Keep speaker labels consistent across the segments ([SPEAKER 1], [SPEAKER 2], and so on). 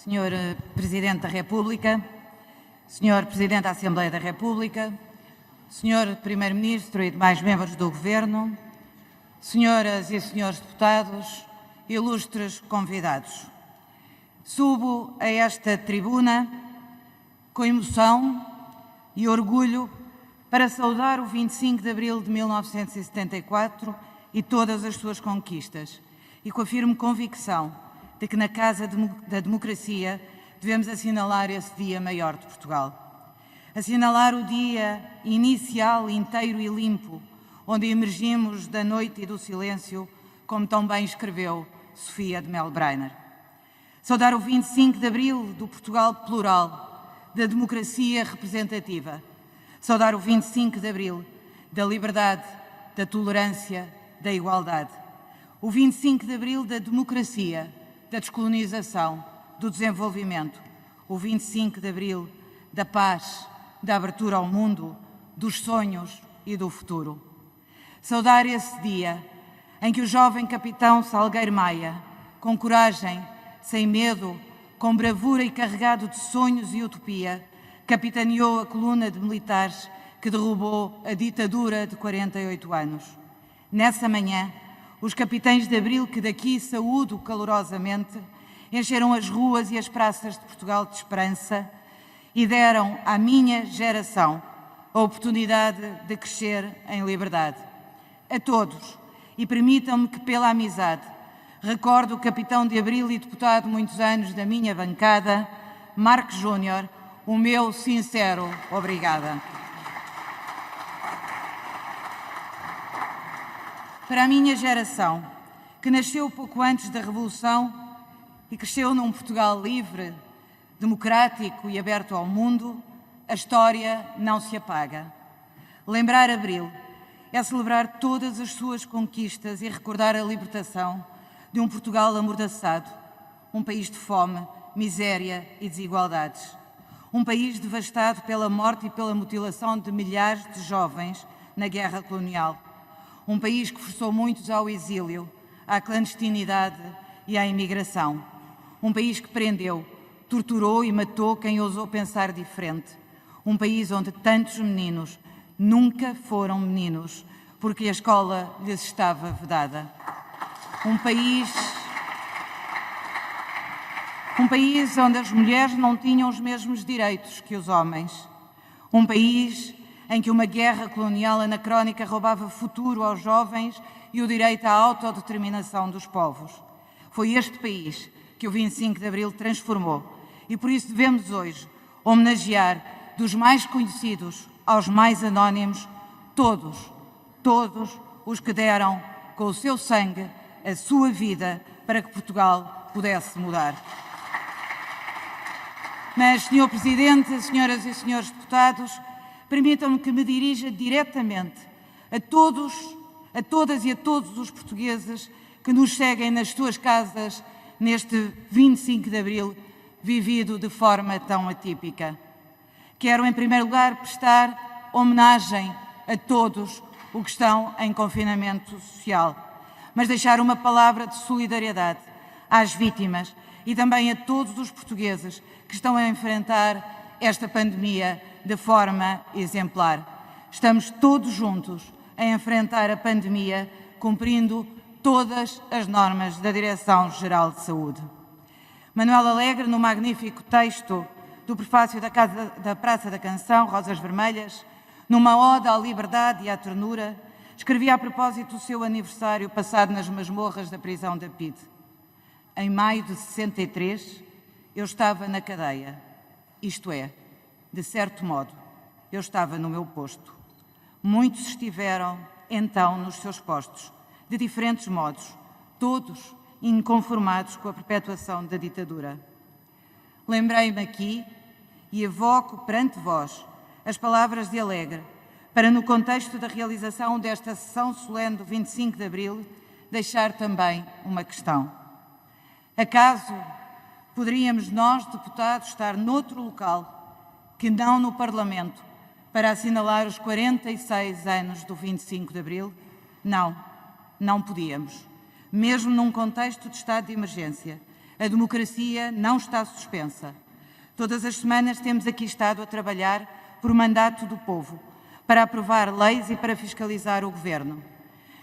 [SPEAKER 1] Senhor Presidente da República, Senhor Presidente da Assembleia da República, Senhor Primeiro-Ministro e demais membros do Governo, Senhoras e Senhores Deputados, ilustres convidados. Subo a esta tribuna com emoção e orgulho para saudar o 25 de abril de 1974 e todas as suas conquistas, e com a firme convicção de que na Casa da Democracia devemos assinalar esse dia maior de Portugal. Assinalar o dia inicial, inteiro e limpo, onde emergimos da noite e do silêncio, como tão bem escreveu Sofia de Melbrenner. Saudar o 25 de abril do Portugal plural, da democracia representativa. Saudar o 25 de abril da liberdade, da tolerância, da igualdade. O 25 de abril da democracia, da descolonização, do desenvolvimento. O 25 de abril da paz, da abertura ao mundo, dos sonhos e do futuro. Saudar esse dia em que o jovem capitão Salgueiro Maia, com coragem, sem medo, com bravura e carregado de sonhos e utopia, capitaneou a coluna de militares que derrubou a ditadura de 48 anos. Nessa manhã, os capitães de abril, que daqui saúdo calorosamente, encheram as ruas e as praças de Portugal de esperança e deram à minha geração a oportunidade de crescer em liberdade. A todos, e permitam-me que pela amizade recordo o capitão de abril e deputado muitos anos da minha bancada, Marcos Júnior, o meu sincero obrigada. Para a minha geração, que nasceu pouco antes da Revolução e cresceu num Portugal livre, democrático e aberto ao mundo, a história não se apaga. Lembrar Abril é celebrar todas as suas conquistas e recordar a libertação de um Portugal amordaçado, um país de fome, miséria e desigualdades. Um país devastado pela morte e pela mutilação de milhares de jovens na guerra colonial. Um país que forçou muitos ao exílio, à clandestinidade e à imigração. Um país que prendeu, torturou e matou quem ousou pensar diferente. Um país onde tantos meninos nunca foram meninos, porque a escola lhes estava vedada. Um país onde as mulheres não tinham os mesmos direitos que os homens. Um país em que uma guerra colonial anacrónica roubava futuro aos jovens e o direito à autodeterminação dos povos. Foi este país que o 25 de abril transformou e por isso devemos hoje homenagear, dos mais conhecidos aos mais anónimos, todos os que deram com o seu sangue a sua vida para que Portugal pudesse mudar. Mas, Sr. Presidente, senhoras e senhores deputados, permitam-me que me dirija diretamente a todas e a todos os portugueses que nos seguem nas suas casas neste 25 de abril, vivido de forma tão atípica. Quero, em primeiro lugar, prestar homenagem a todos os que estão em confinamento social, mas deixar uma palavra de solidariedade às vítimas e também a todos os portugueses que estão a enfrentar esta pandemia de forma exemplar. Estamos todos juntos a enfrentar a pandemia, cumprindo todas as normas da Direção-Geral de Saúde. Manuel Alegre, no magnífico texto do prefácio da Praça da Canção, Rosas Vermelhas, numa ode à liberdade e à ternura, escrevia a propósito do seu aniversário passado nas masmorras da prisão da PIDE. Em maio de 63, eu estava na cadeia, isto é, de certo modo, eu estava no meu posto. Muitos estiveram, então, nos seus postos, de diferentes modos, todos inconformados com a perpetuação da ditadura. Lembrei-me aqui e evoco perante vós as palavras de Alegre, para, no contexto da realização desta sessão solene do 25 de abril, deixar também uma questão. Acaso poderíamos nós, deputados, estar noutro local que não no Parlamento, para assinalar os 46 anos do 25 de abril? Não podíamos. Mesmo num contexto de estado de emergência, A democracia não está suspensa. Todas as semanas temos aqui estado a trabalhar por mandato do povo, para aprovar leis e para fiscalizar o Governo.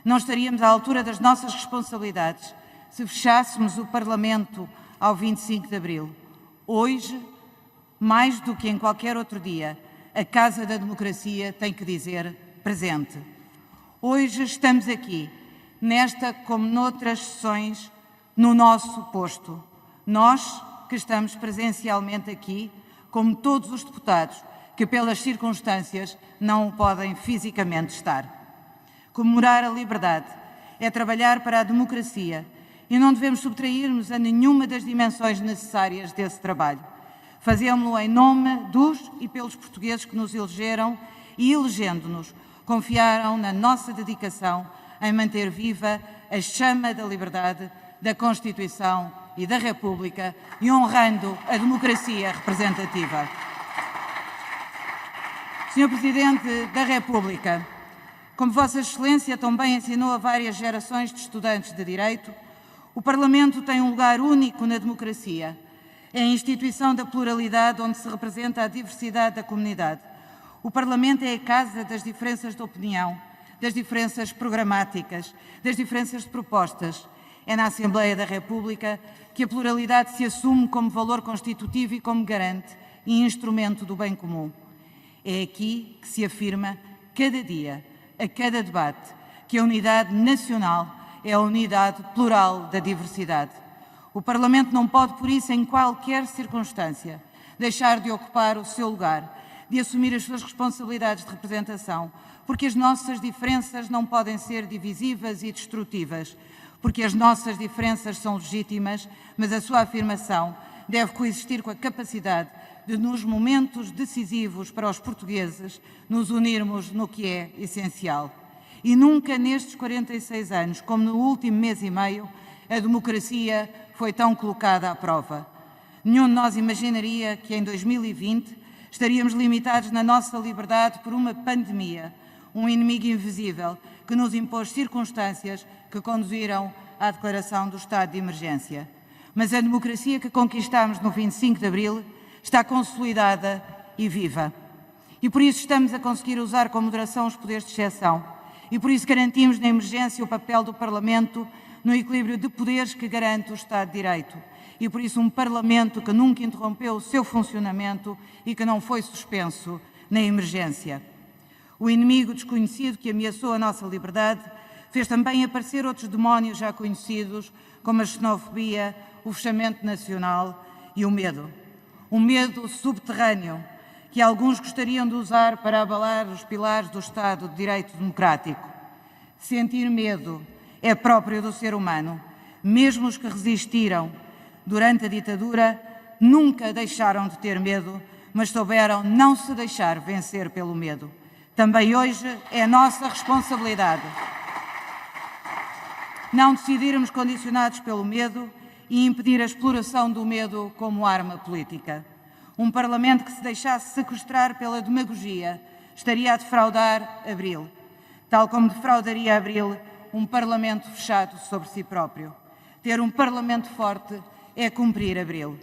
[SPEAKER 1] Não estaríamos à altura das nossas responsabilidades se fechássemos o Parlamento ao 25 de Abril. Hoje, mais do que em qualquer outro dia, a Casa da Democracia tem que dizer presente. Hoje estamos aqui, nesta como noutras sessões, no nosso posto. Nós, que estamos presencialmente aqui, como todos os deputados, que pelas circunstâncias não podem fisicamente estar. Comemorar a liberdade é trabalhar para a democracia e não devemos subtrair-nos a nenhuma das dimensões necessárias desse trabalho. Fazemos-lo em nome dos e pelos portugueses que nos elegeram e, elegendo-nos, confiaram na nossa dedicação em manter viva a chama da liberdade, da Constituição e da República e honrando a democracia representativa. Senhor Presidente da República, como Vossa Excelência também ensinou a várias gerações de estudantes de Direito, o Parlamento tem um lugar único na democracia. É a instituição da pluralidade onde se representa a diversidade da comunidade. O Parlamento é a casa das diferenças de opinião, das diferenças programáticas, das diferenças de propostas. É na Assembleia da República que a pluralidade se assume como valor constitutivo e como garante e instrumento do bem comum. É aqui que se afirma, cada dia, a cada debate, que a unidade nacional é a unidade plural da diversidade. O Parlamento não pode, por isso, em qualquer circunstância, deixar de ocupar o seu lugar, de assumir as suas responsabilidades de representação, porque as nossas diferenças não podem ser divisivas e destrutivas, porque as nossas diferenças são legítimas, mas a sua afirmação deve coexistir com a capacidade de, nos momentos decisivos para os portugueses, nos unirmos no que é essencial. E nunca nestes 46 anos, como no último mês e meio, a democracia foi tão colocada à prova. Nenhum de nós imaginaria que em 2020 estaríamos limitados na nossa liberdade por uma pandemia, um inimigo invisível que nos impôs circunstâncias que conduziram à declaração do estado de emergência. Mas a democracia que conquistámos no 25 de Abril está consolidada e viva. E por isso estamos a conseguir usar com moderação os poderes de exceção. E por isso garantimos na emergência o papel do Parlamento no equilíbrio de poderes que garante o Estado de Direito. E por isso um Parlamento que nunca interrompeu o seu funcionamento e que não foi suspenso na emergência. O inimigo desconhecido que ameaçou a nossa liberdade fez também aparecer outros demónios já conhecidos, como a xenofobia, o fechamento nacional e o medo. Um medo subterrâneo que alguns gostariam de usar para abalar os pilares do Estado de Direito Democrático. Sentir medo é próprio do ser humano. Mesmo os que resistiram durante a ditadura nunca deixaram de ter medo, mas souberam não se deixar vencer pelo medo. Também hoje é nossa responsabilidade não decidirmos condicionados pelo medo e impedir a exploração do medo como arma política. Um Parlamento que se deixasse sequestrar pela demagogia estaria a defraudar Abril, tal como defraudaria Abril um Parlamento fechado sobre si próprio. Ter um Parlamento forte é cumprir Abril.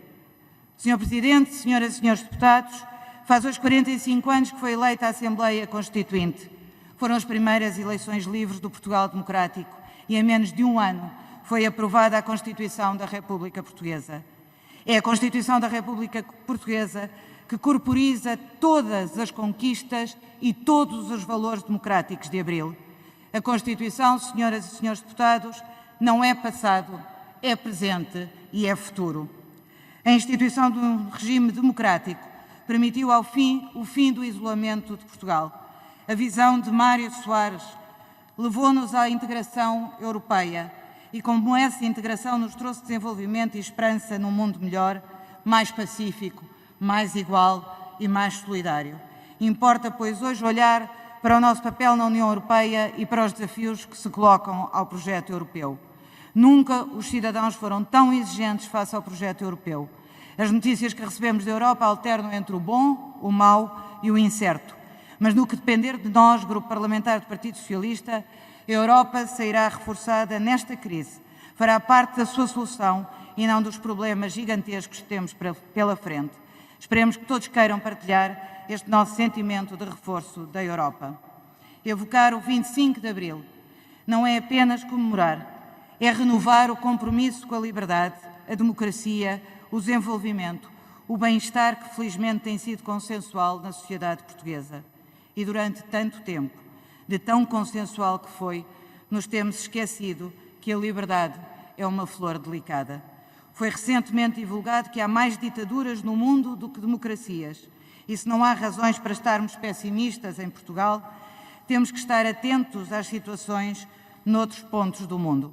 [SPEAKER 1] Senhor Presidente, senhoras e senhores deputados, faz hoje 45 anos que foi eleita a Assembleia Constituinte. Foram as primeiras eleições livres do Portugal democrático e em menos de um ano foi aprovada a Constituição da República Portuguesa. É a Constituição da República Portuguesa que corporiza todas as conquistas e todos os valores democráticos de Abril. A Constituição, senhoras e senhores deputados, não é passado, é presente e é futuro. A instituição de um regime democrático permitiu o fim do isolamento de Portugal. A visão de Mário Soares levou-nos à integração europeia e, como essa integração nos trouxe desenvolvimento e esperança num mundo melhor, mais pacífico, mais igual e mais solidário. Importa, pois, hoje olhar para o nosso papel na União Europeia e para os desafios que se colocam ao projeto europeu. Nunca os cidadãos foram tão exigentes face ao projeto europeu. As notícias que recebemos da Europa alternam entre o bom, o mau e o incerto. Mas no que depender de nós, Grupo Parlamentar do Partido Socialista, a Europa sairá reforçada nesta crise, fará parte da sua solução e não dos problemas gigantescos que temos pela frente. Esperemos que todos queiram partilhar este nosso sentimento de reforço da Europa. Evocar o 25 de Abril não é apenas comemorar, é renovar o compromisso com a liberdade, a democracia, o desenvolvimento, o bem-estar que felizmente tem sido consensual na sociedade portuguesa. E durante tanto tempo, de tão consensual que foi, nos temos esquecido que a liberdade é uma flor delicada. Foi recentemente divulgado que há mais ditaduras no mundo do que democracias. E se não há razões para estarmos pessimistas em Portugal, temos que estar atentos às situações noutros pontos do mundo.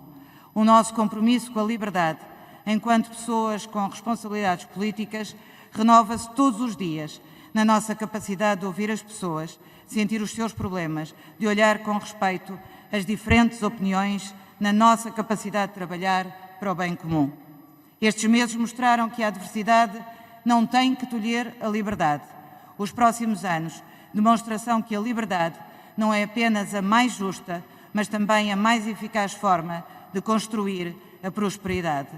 [SPEAKER 1] O nosso compromisso com a liberdade, enquanto pessoas com responsabilidades políticas, renova-se todos os dias na nossa capacidade de ouvir as pessoas, sentir os seus problemas, de olhar com respeito as diferentes opiniões, na nossa capacidade de trabalhar para o bem comum. Estes meses mostraram que a adversidade não tem que tolher a liberdade. Os próximos anos, demonstração que a liberdade não é apenas a mais justa, mas também a mais eficaz forma de construir a prosperidade.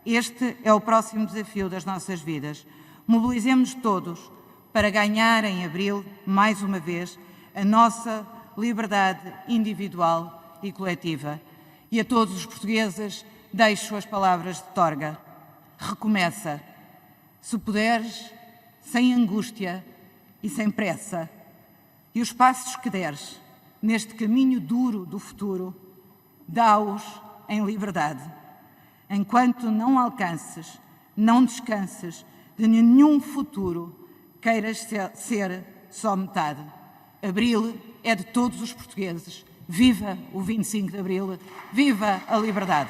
[SPEAKER 1] Este é o próximo desafio das nossas vidas. Mobilizemos todos para ganhar em abril, mais uma vez, a nossa liberdade individual e coletiva. E a todos os portugueses deixo as palavras de Torga. Recomeça. Se puderes, sem angústia e sem pressa. E os passos que deres neste caminho duro do futuro, dá-os em liberdade. Enquanto não alcances, não descanses de nenhum futuro, queiras ser só metade. Abril é de todos os portugueses. Viva o 25 de Abril, viva a liberdade!